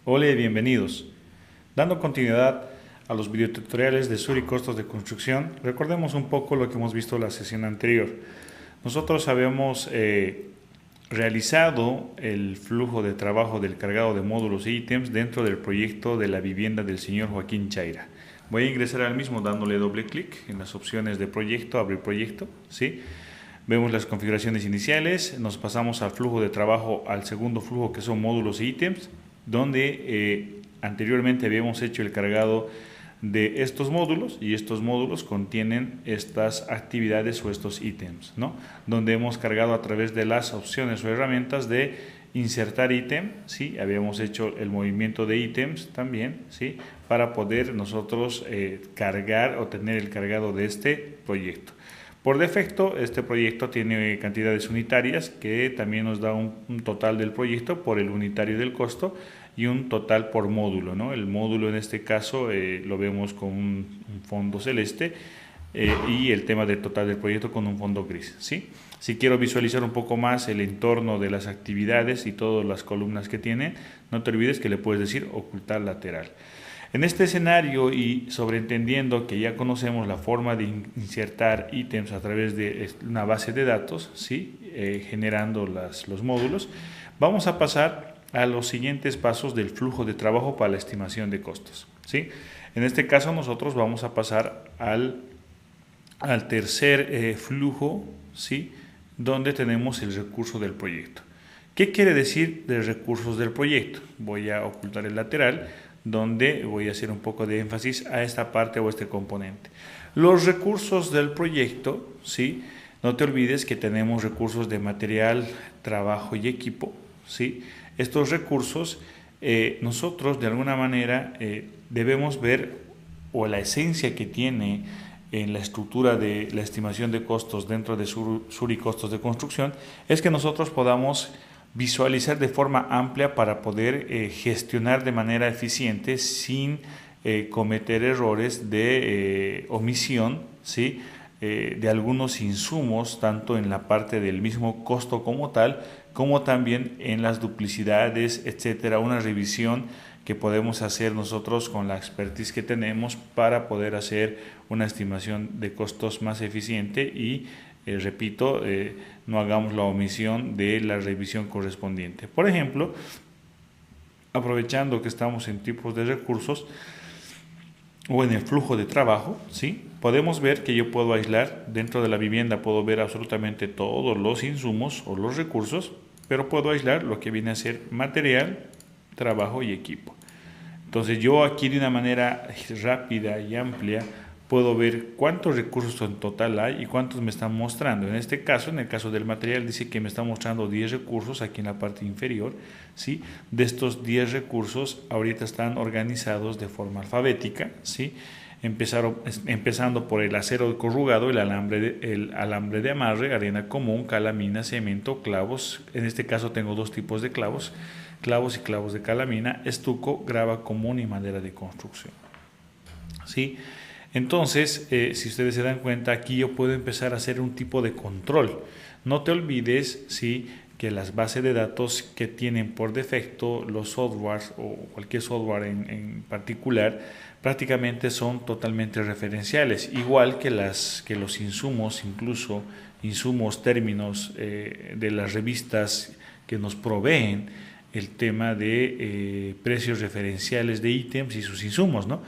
Hola y bienvenidos. Dando continuidad a los videotutoriales de Sur y costos de construcción, recordemos un poco lo que hemos visto en la sesión anterior. Nosotros habíamos realizado el flujo de trabajo del cargado de módulos e ítems dentro del proyecto de la vivienda del señor Joaquín Chaira. Voy a ingresar al mismo dándole doble clic en las opciones de proyecto, abrir proyecto, ¿sí? Vemos las configuraciones iniciales, nos pasamos al flujo de trabajo, al segundo flujo que son módulos e ítems, donde anteriormente habíamos hecho el cargado de estos módulos y estos módulos contienen estas actividades o estos ítems, ¿no? Donde hemos cargado a través de las opciones o herramientas de insertar ítem, ¿sí? Habíamos hecho el movimiento de ítems también, ¿sí? Para poder nosotros cargar o tener el cargado de este proyecto. Por defecto, este proyecto tiene cantidades unitarias que también nos da un total del proyecto por el unitario del costo y un total por módulo, ¿no? El módulo en este caso lo vemos con un fondo celeste y el tema del total del proyecto con un fondo gris, ¿sí? Si quiero visualizar un poco más el entorno de las actividades y todas las columnas que tiene, no te olvides que le puedes decir ocultar lateral. En este escenario y sobreentendiendo que ya conocemos la forma de insertar ítems a través de una base de datos, ¿sí? Generando los módulos, vamos a pasar a los siguientes pasos del flujo de trabajo para la estimación de costos, ¿sí? En este caso nosotros vamos a pasar al tercer flujo, ¿sí? Donde tenemos el recurso del proyecto. ¿Qué quiere decir de recursos del proyecto? Voy a ocultar el lateral, donde voy a hacer un poco de énfasis a esta parte o este componente. Los recursos del proyecto, ¿sí? No te olvides que tenemos recursos de material, trabajo y equipo, ¿sí? Estos recursos nosotros de alguna manera debemos ver, o la esencia que tiene en la estructura de la estimación de costos dentro de Sur y costos de construcción, es que nosotros podamos visualizar de forma amplia para poder gestionar de manera eficiente sin cometer errores de omisión, ¿sí? De algunos insumos, tanto en la parte del mismo costo como tal, como también en las duplicidades, etcétera. Una revisión que podemos hacer nosotros con la expertise que tenemos para poder hacer una estimación de costos más eficiente y repito, no hagamos la omisión de la revisión correspondiente. Por ejemplo, aprovechando que estamos en tipos de recursos o en el flujo de trabajo, ¿sí? Podemos ver que yo puedo aislar dentro de la vivienda, puedo ver absolutamente todos los insumos o los recursos, pero puedo aislar lo que viene a ser material, trabajo y equipo. Entonces yo aquí de una manera rápida y amplia puedo ver cuántos recursos en total hay y cuántos me están mostrando. En este caso, en el caso del material, dice que me está mostrando 10 recursos aquí en la parte inferior, ¿sí? De estos 10 recursos, ahorita están organizados de forma alfabética, ¿sí? Empezando por el acero corrugado, el alambre de amarre, arena común, calamina, cemento, clavos. En este caso tengo dos tipos de clavos y clavos de calamina, estuco, grava común y madera de construcción, ¿sí? Entonces, si ustedes se dan cuenta, aquí yo puedo empezar a hacer un tipo de control. No te olvides, ¿sí?, que las bases de datos que tienen por defecto los softwares o cualquier software en particular, prácticamente son totalmente referenciales, igual que los insumos, incluso insumos, términos de las revistas que nos proveen el tema de precios referenciales de ítems y sus insumos, ¿no?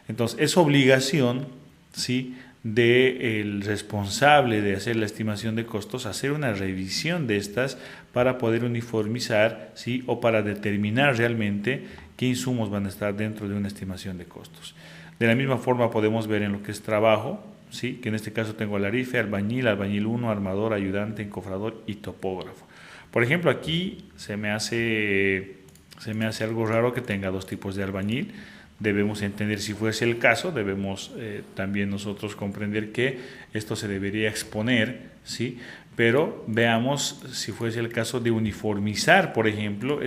Entonces, es obligación, ¿sí?, del responsable de hacer la estimación de costos hacer una revisión de estas para poder uniformizar, ¿sí?, o para determinar realmente qué insumos van a estar dentro de una estimación de costos. De la misma forma podemos ver en lo que es trabajo, ¿sí?, que en este caso tengo alarife, albañil 1, armador, ayudante, encofrador y topógrafo. Por ejemplo, aquí se me hace algo raro que tenga dos tipos de albañil. Debemos entender, si fuese el caso, debemos también nosotros comprender que esto se debería exponer, ¿sí? Pero veamos si fuese el caso de uniformizar, por ejemplo,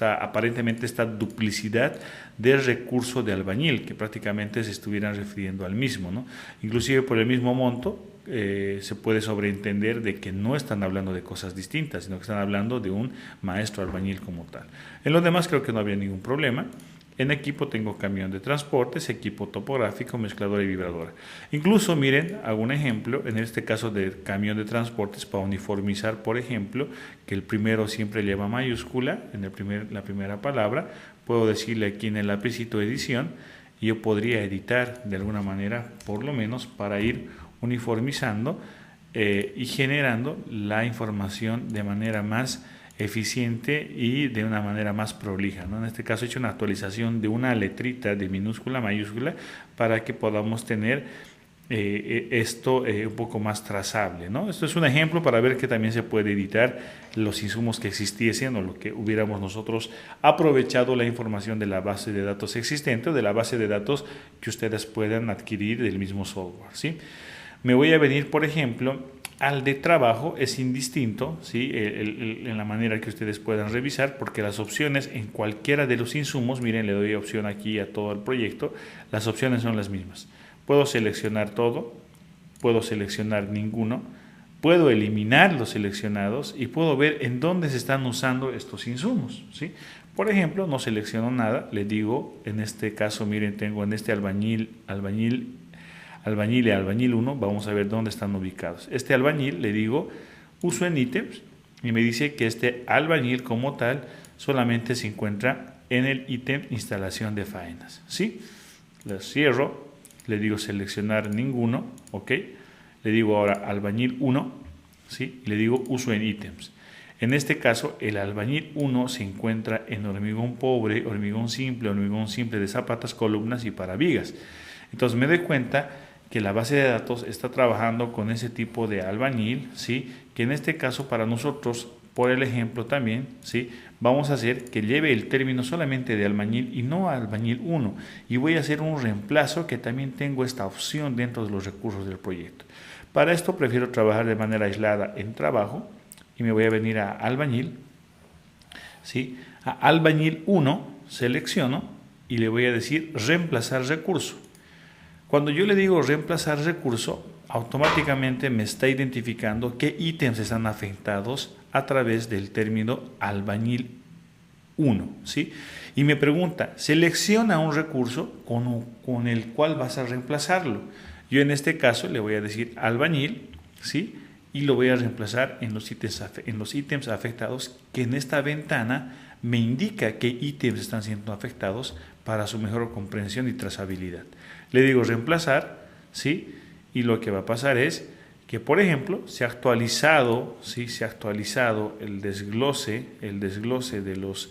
aparentemente esta duplicidad del recurso de albañil, que prácticamente se estuvieran refiriendo al mismo, ¿no? Inclusive por el mismo monto, se puede sobreentender de que no están hablando de cosas distintas, sino que están hablando de un maestro albañil como tal. En los demás creo que no había ningún problema. En equipo tengo camión de transportes, equipo topográfico, mezcladora y vibradora. Incluso, miren, hago un ejemplo, en este caso de camión de transportes, para uniformizar, por ejemplo, que el primero siempre lleva mayúscula, en la primera palabra, puedo decirle aquí en el lapicito edición, y yo podría editar de alguna manera, por lo menos, para ir uniformizando y generando la información de manera más eficiente y de una manera más prolija, ¿no? En este caso he hecho una actualización de una letrita de minúscula a mayúscula para que podamos tener esto un poco más trazable, ¿no? Esto es un ejemplo para ver que también se puede editar los insumos que existiesen o lo que hubiéramos nosotros aprovechado la información de la base de datos existente o de la base de datos que ustedes puedan adquirir del mismo software, ¿sí? Me voy a venir, por ejemplo, al de trabajo. Es indistinto, ¿sí? En la manera que ustedes puedan revisar, porque las opciones en cualquiera de los insumos, miren, le doy opción aquí a todo el proyecto, las opciones son las mismas. Puedo seleccionar todo, puedo seleccionar ninguno, puedo eliminar los seleccionados y puedo ver en dónde se están usando estos insumos, ¿sí? Por ejemplo, no selecciono nada, le digo, en este caso, miren, tengo en este albañil y albañil 1, vamos a ver dónde están ubicados. Este albañil, le digo, uso en ítems, y me dice que este albañil como tal solamente se encuentra en el ítem instalación de faenas, ¿sí? Le cierro, le digo seleccionar ninguno, ¿ok? Le digo ahora albañil 1, ¿sí? Y le digo uso en ítems. En este caso, el albañil 1 se encuentra en hormigón pobre, hormigón simple de zapatas, columnas y paravigas. Entonces me doy cuenta que la base de datos está trabajando con ese tipo de albañil, ¿sí? Que en este caso para nosotros, por el ejemplo también, ¿sí? Vamos a hacer que lleve el término solamente de albañil y no albañil 1. Y voy a hacer un reemplazo que también tengo esta opción dentro de los recursos del proyecto. Para esto prefiero trabajar de manera aislada en trabajo y me voy a venir a albañil, ¿sí? A albañil 1 selecciono y le voy a decir reemplazar recurso. Cuando yo le digo reemplazar recurso, automáticamente me está identificando qué ítems están afectados a través del término albañil 1, ¿sí? Y me pregunta, selecciona un recurso con el cual vas a reemplazarlo. Yo en este caso le voy a decir albañil, ¿sí? Y lo voy a reemplazar en los ítems afectados, que en esta ventana me indica qué ítems están siendo afectados para su mejor comprensión y trazabilidad. Le digo reemplazar, ¿sí? Y lo que va a pasar es que, por ejemplo, se ha actualizado, ¿sí? Se ha actualizado el desglose de los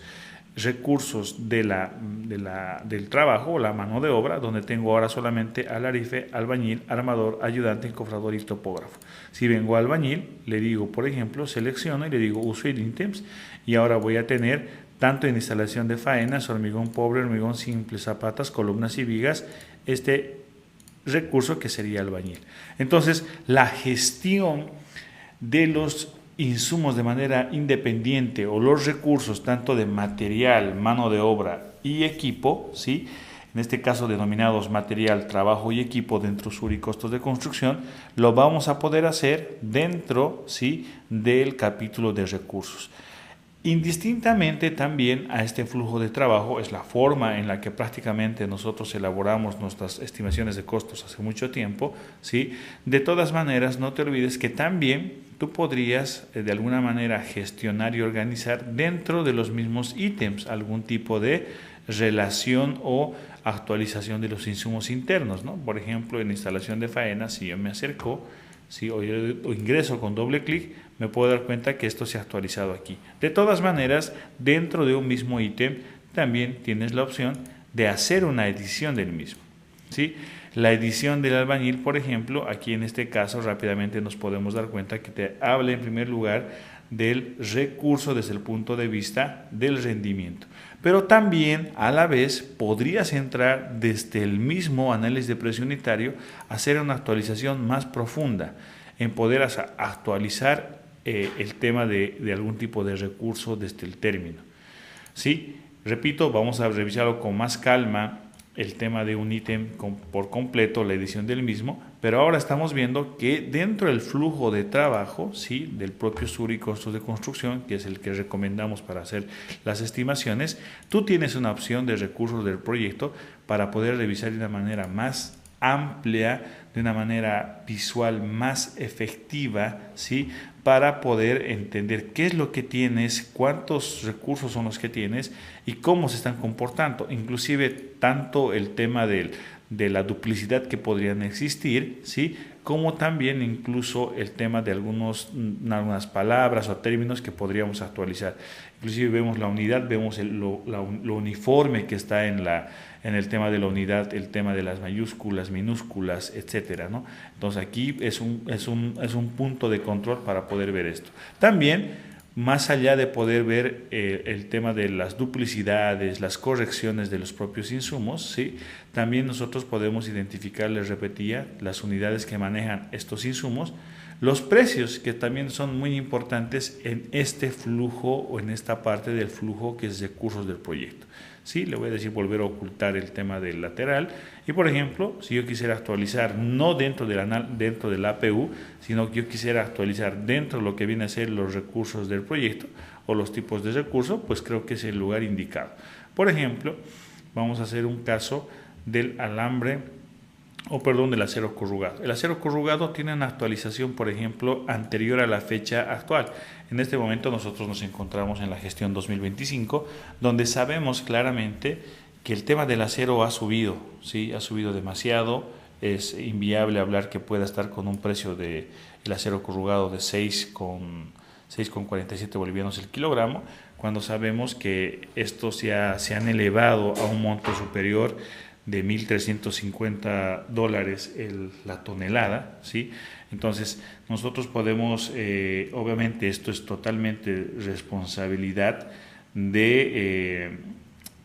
recursos del trabajo o la mano de obra, donde tengo ahora solamente alarife, albañil, armador, ayudante, encofrador y topógrafo. Si vengo a albañil, le digo, por ejemplo, selecciono y le digo uso en ítems, y ahora voy a tener tanto en instalación de faenas, hormigón pobre, hormigón simple, zapatas, columnas y vigas, este recurso que sería albañil. Entonces, la gestión de los insumos de manera independiente o los recursos tanto de material, mano de obra y equipo, ¿sí? En este caso denominados material, trabajo y equipo dentro sur y costos de construcción, lo vamos a poder hacer dentro, ¿sí? Del capítulo de recursos. Indistintamente también a este flujo de trabajo es la forma en la que prácticamente nosotros elaboramos nuestras estimaciones de costos hace mucho tiempo, ¿sí? De todas maneras, no te olvides que también tú podrías de alguna manera gestionar y organizar dentro de los mismos ítems algún tipo de relación o actualización de los insumos internos, ¿no? Por ejemplo, en instalación de faenas, si yo me acerco, si o ingreso con doble clic, me puedo dar cuenta que esto se ha actualizado aquí. De todas maneras, dentro de un mismo ítem también tienes la opción de hacer una edición del mismo, ¿sí? La edición del albañil, por ejemplo, aquí en este caso rápidamente nos podemos dar cuenta que te habla en primer lugar del recurso desde el punto de vista del rendimiento. Pero también a la vez podrías entrar desde el mismo análisis de precio unitario a hacer una actualización más profunda, en poder actualizar el tema de algún tipo de recurso desde el término. ¿Sí? Repito, vamos a revisarlo con más calma el tema de un ítem por completo, la edición del mismo, pero ahora estamos viendo que dentro del flujo de trabajo, ¿sí?, del propio SURI costos de construcción, que es el que recomendamos para hacer las estimaciones, tú tienes una opción de recursos del proyecto para poder revisar de una manera más amplia, de una manera visual más efectiva, ¿sí?, para poder entender qué es lo que tienes, cuántos recursos son los que tienes y cómo se están comportando. Inclusive tanto el tema de la duplicidad que podrían existir, ¿sí?, como también incluso el tema de algunas palabras o términos que podríamos actualizar. Inclusive vemos la unidad, vemos lo uniforme que está en el tema de la unidad, el tema de las mayúsculas, minúsculas, etcétera, ¿no? Entonces aquí es un punto de control para poder ver esto. También, más allá de poder ver el tema de las duplicidades, las correcciones de los propios insumos, ¿sí?, también nosotros podemos identificar, les repetía, las unidades que manejan estos insumos, los precios, que también son muy importantes en este flujo o en esta parte del flujo que es recursos del proyecto. Sí, le voy a decir volver a ocultar el tema del lateral y, por ejemplo, si yo quisiera actualizar no dentro del APU, sino que yo quisiera actualizar dentro de lo que viene a ser los recursos del proyecto o los tipos de recursos, pues creo que es el lugar indicado. Por ejemplo, vamos a hacer un caso del alambre del acero corrugado. El acero corrugado tiene una actualización, por ejemplo, anterior a la fecha actual. En este momento nosotros nos encontramos en la gestión 2025, donde sabemos claramente que el tema del acero ha subido, ¿sí? Ha subido demasiado. Es inviable hablar que pueda estar con un precio del acero corrugado de 6,47 bolivianos el kilogramo, cuando sabemos que estos ya se han elevado a un monto superior de $1,350 la tonelada, ¿sí? Entonces, nosotros podemos, obviamente esto es totalmente responsabilidad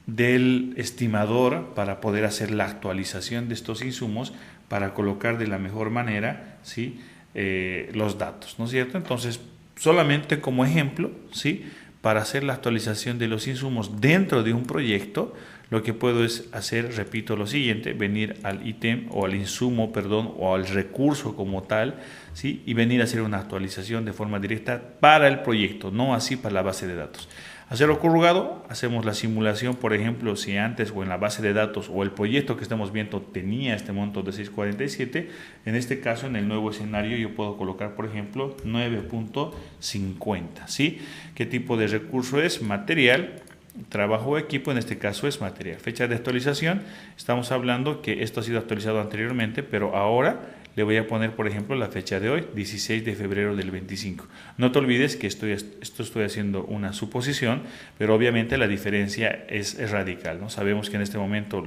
del estimador para poder hacer la actualización de estos insumos para colocar de la mejor manera, ¿sí?, los datos, ¿no es cierto? Entonces, solamente como ejemplo, ¿sí?, para hacer la actualización de los insumos dentro de un proyecto, lo que puedo es hacer, repito, lo siguiente: venir al ítem o al insumo, perdón, o al recurso como tal, ¿sí?, y venir a hacer una actualización de forma directa para el proyecto, no así para la base de datos. Acero corrugado, hacemos la simulación, por ejemplo, si antes o en la base de datos o el proyecto que estamos viendo tenía este monto de 6,47, en este caso, en el nuevo escenario, yo puedo colocar, por ejemplo, 9,50, ¿sí? ¿Qué tipo de recurso es? Material. Trabajo o equipo, en este caso es material. Fecha de actualización, estamos hablando que esto ha sido actualizado anteriormente, pero ahora le voy a poner, por ejemplo, la fecha de hoy, 16 de febrero del 25. No te olvides que estoy haciendo una suposición, pero obviamente la diferencia es radical, ¿no? Sabemos que en este momento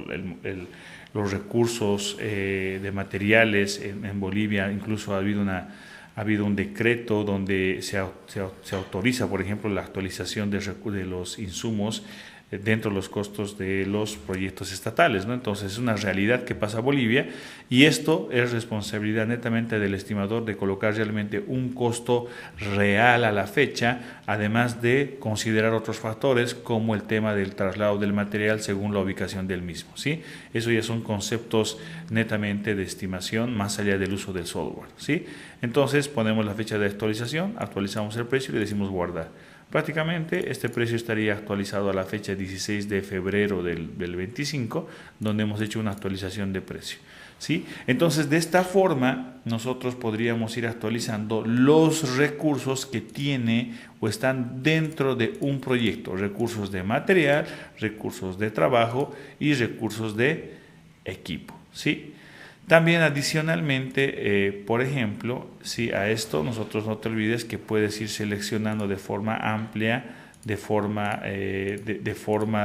los recursos de materiales en Bolivia, incluso ha habido un decreto donde se autoriza, por ejemplo, la actualización de los insumos dentro de los costos de los proyectos estatales, ¿no? Entonces es una realidad que pasa a Bolivia y esto es responsabilidad netamente del estimador de colocar realmente un costo real a la fecha, además de considerar otros factores como el tema del traslado del material según la ubicación del mismo, ¿sí? Eso ya son conceptos netamente de estimación más allá del uso del software, ¿sí? Entonces ponemos la fecha de actualización, actualizamos el precio y le decimos guardar. Prácticamente este precio estaría actualizado a la fecha 16 de febrero del 25, donde hemos hecho una actualización de precio, ¿sí? Entonces, de esta forma, nosotros podríamos ir actualizando los recursos que tiene o están dentro de un proyecto: recursos de material, recursos de trabajo y recursos de equipo, ¿sí? También adicionalmente, por ejemplo, si a esto nosotros, no te olvides que puedes ir seleccionando de forma amplia, de forma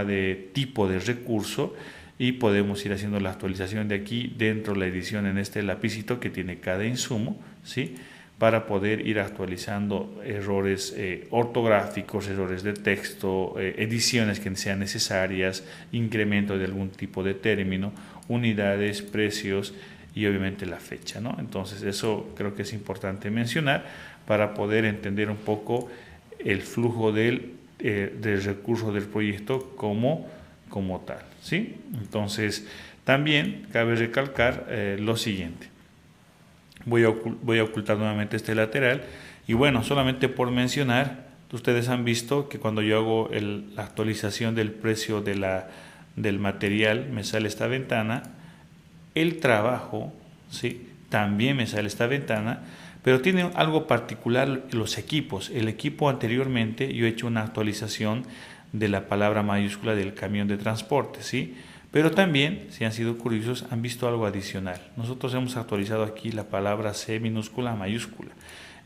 de tipo de recurso, y podemos ir haciendo la actualización de aquí dentro de la edición en este lapicito que tiene cada insumo, ¿sí?, para poder ir actualizando errores ortográficos, errores de texto, ediciones que sean necesarias, incremento de algún tipo de término, unidades, precios y obviamente la fecha, ¿no? Entonces eso creo que es importante mencionar para poder entender un poco el flujo del recurso del proyecto, cómo como tal, ¿sí? Entonces, también cabe recalcar lo siguiente. Voy a ocultar nuevamente este lateral y bueno, solamente por mencionar, ustedes han visto que cuando yo hago la actualización del precio del material, me sale esta ventana, el trabajo, ¿sí? También me sale esta ventana, pero tiene algo particular los equipos. El equipo anteriormente yo he hecho una actualización de la palabra mayúscula del camión de transporte, ¿sí? Pero también, si han sido curiosos, han visto algo adicional. Nosotros hemos actualizado aquí la palabra C minúscula a mayúscula.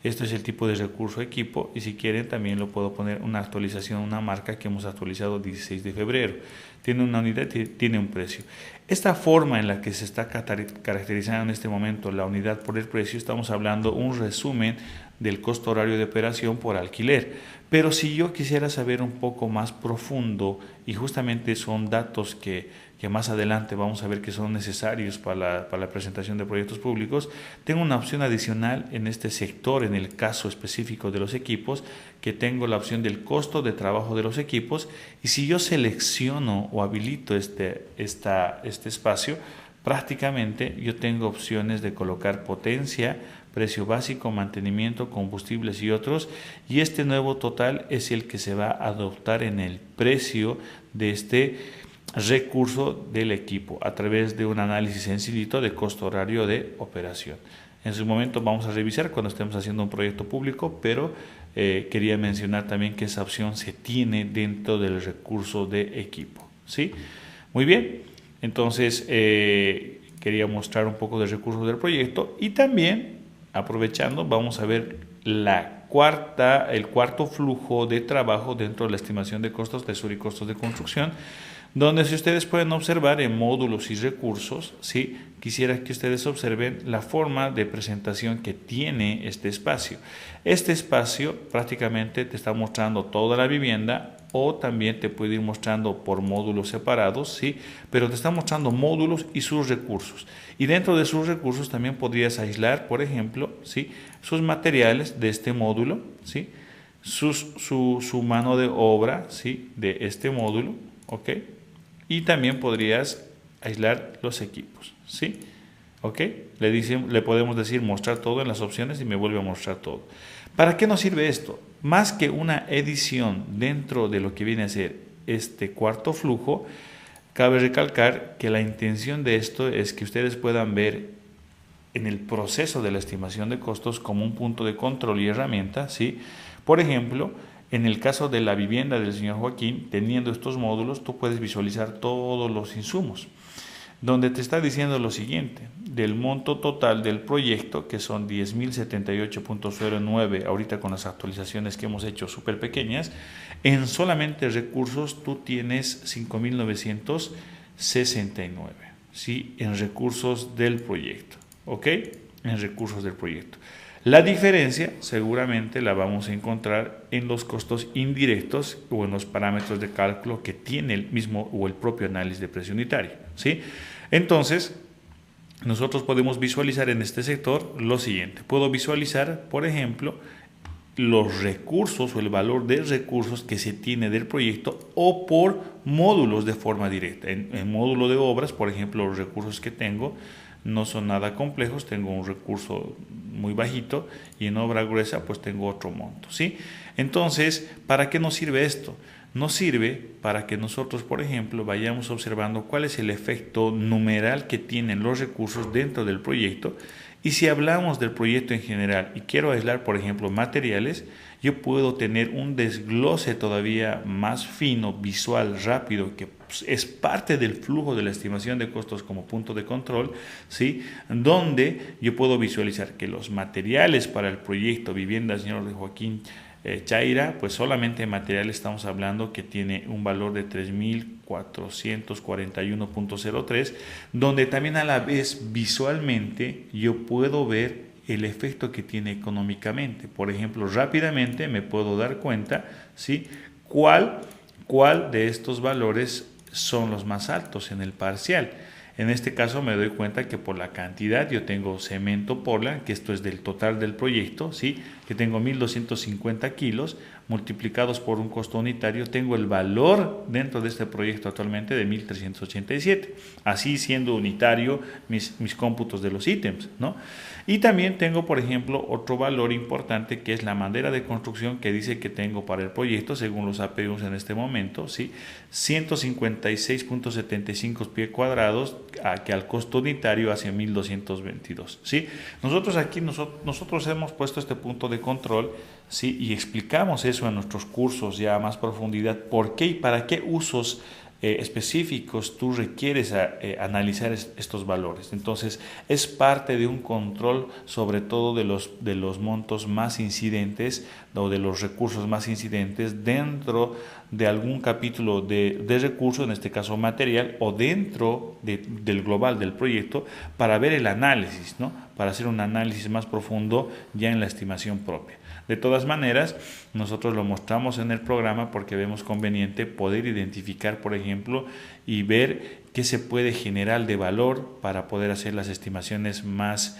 Esto es el tipo de recurso equipo y si quieren también lo puedo poner una actualización, una marca que hemos actualizado 16 de febrero. Tiene una unidad, tiene un precio. Esta forma en la que se está caracterizando en este momento la unidad por el precio, estamos hablando un resumen del costo horario de operación por alquiler. Pero si yo quisiera saber un poco más profundo, y justamente son datos que más adelante vamos a ver que son necesarios para la presentación de proyectos públicos, tengo una opción adicional en este sector, en el caso específico de los equipos, que tengo la opción del costo de trabajo de los equipos, y si yo selecciono o habilito este espacio, prácticamente yo tengo opciones de colocar potencia, precio básico, mantenimiento, combustibles y otros, y este nuevo total es el que se va a adoptar en el precio de este recurso del equipo a través de un análisis sencillito de costo horario de operación. En su momento vamos a revisar cuando estemos haciendo un proyecto público, pero quería mencionar también que esa opción se tiene dentro del recurso de equipo, ¿sí? Muy bien, entonces quería mostrar un poco del recurso del proyecto y también, aprovechando, vamos a ver el cuarto flujo de trabajo dentro de la estimación de costos, tesoro y costos de construcción, donde si ustedes pueden observar en módulos y recursos, ¿sí? Quisiera que ustedes observen la forma de presentación que tiene este espacio. Este espacio prácticamente te está mostrando toda la vivienda o también te puede ir mostrando por módulos separados, ¿sí? Pero te está mostrando módulos y sus recursos. Y dentro de sus recursos también podrías aislar, por ejemplo, ¿sí? Sus materiales de este módulo, ¿sí? Su mano de obra, ¿sí? De este módulo, ¿ok? Y también podrías aislar los equipos, ¿sí? ¿Ok? Le podemos decir mostrar todo en las opciones y me vuelve a mostrar todo. ¿Para qué nos sirve esto? Más que una edición dentro de lo que viene a ser este cuarto flujo, cabe recalcar que la intención de esto es que ustedes puedan ver en el proceso de la estimación de costos como un punto de control y herramienta, ¿sí? Por ejemplo, en el caso de la vivienda del señor Joaquín, teniendo estos módulos, tú puedes visualizar todos los insumos, donde te está diciendo lo siguiente: del monto total del proyecto, que son 10.078.09, ahorita con las actualizaciones que hemos hecho súper pequeñas, en solamente recursos tú tienes 5.969, ¿sí? En recursos del proyecto, ¿ok? En recursos del proyecto. La diferencia seguramente la vamos a encontrar en los costos indirectos o en los parámetros de cálculo que tiene el mismo o el propio análisis de precio unitario, ¿sí? Entonces, nosotros podemos visualizar en este sector lo siguiente. Puedo visualizar, por ejemplo, los recursos o el valor de recursos que se tiene del proyecto o por módulos de forma directa. En módulo de obras, por ejemplo, los recursos que tengo no son nada complejos, tengo un recurso muy bajito y en obra gruesa pues tengo otro monto, ¿sí? Entonces, ¿para qué nos sirve esto? Nos sirve para que nosotros, por ejemplo, vayamos observando cuál es el efecto numeral que tienen los recursos dentro del proyecto. Y si hablamos del proyecto en general y quiero aislar, por ejemplo, materiales, yo puedo tener un desglose todavía más fino, visual, rápido, que es parte del flujo de la estimación de costos como punto de control, ¿sí? Donde yo puedo visualizar que los materiales para el proyecto Vivienda Señor de Joaquín Chaira, pues solamente en material estamos hablando que tiene un valor de 3.441.03, donde también a la vez visualmente yo puedo ver el efecto que tiene económicamente. Por ejemplo, rápidamente me puedo dar cuenta, ¿sí? cuál de estos valores son los más altos en el parcial. En este caso me doy cuenta que por la cantidad yo tengo cemento Portland, que esto es del total del proyecto, ¿sí? Que tengo 1.250 kilos, multiplicados por un costo unitario, tengo el valor dentro de este proyecto actualmente de 1.387. Así siendo unitario mis cómputos de los ítems, ¿no? Y también tengo, por ejemplo, otro valor importante que es la madera de construcción que dice que tengo para el proyecto, según los APUs en este momento, ¿sí? 156.75 pies cuadrados, que al costo unitario hace 1.222, ¿sí? Nosotros aquí nosotros hemos puesto este punto de control, ¿sí? Y explicamos eso en nuestros cursos ya a más profundidad, por qué y para qué usos específicos tú requieres analizar estos valores. Entonces es parte de un control sobre todo de los montos más incidentes o de los recursos más incidentes dentro de algún capítulo de recursos, en este caso material, o dentro del global del proyecto, para ver el análisis, ¿no? Para hacer un análisis más profundo ya en la estimación propia. De todas maneras, nosotros lo mostramos en el programa porque vemos conveniente poder identificar, por ejemplo, y ver qué se puede generar de valor para poder hacer las estimaciones más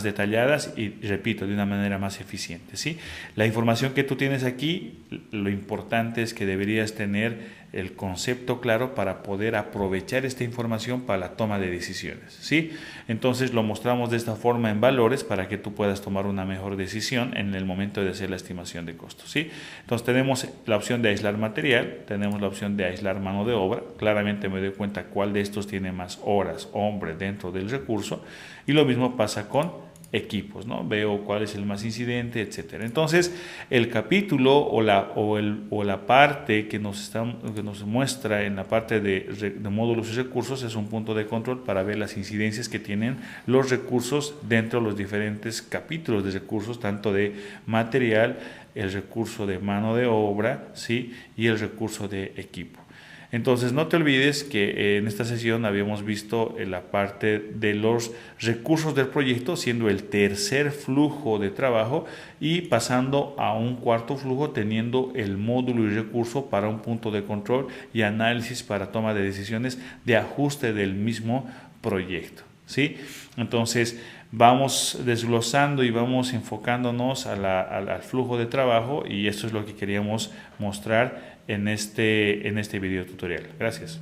detalladas y, repito, de una manera más eficiente, ¿sí? La información que tú tienes aquí, lo importante es que deberías tener el concepto claro para poder aprovechar esta información para la toma de decisiones, ¿sí? Entonces lo mostramos de esta forma en valores para que tú puedas tomar una mejor decisión en el momento de hacer la estimación de costos, ¿sí? Entonces tenemos la opción de aislar material, tenemos la opción de aislar mano de obra. Claramente me doy cuenta cuál de estos tiene más horas, hombre, dentro del recurso, y lo mismo pasa con equipos, ¿no? Veo cuál es el más incidente, etcétera. Entonces, el capítulo o la parte que nos muestra en la parte de módulos y recursos es un punto de control para ver las incidencias que tienen los recursos dentro de los diferentes capítulos de recursos, tanto de material, el recurso de mano de obra, ¿sí? Y el recurso de equipo. Entonces no te olvides que en esta sesión habíamos visto la parte de los recursos del proyecto, siendo el tercer flujo de trabajo, y pasando a un cuarto flujo teniendo el módulo y recurso para un punto de control y análisis para toma de decisiones de ajuste del mismo proyecto, ¿sí? Entonces vamos desglosando y vamos enfocándonos al flujo de trabajo, y esto es lo que queríamos mostrar en este video tutorial. Gracias.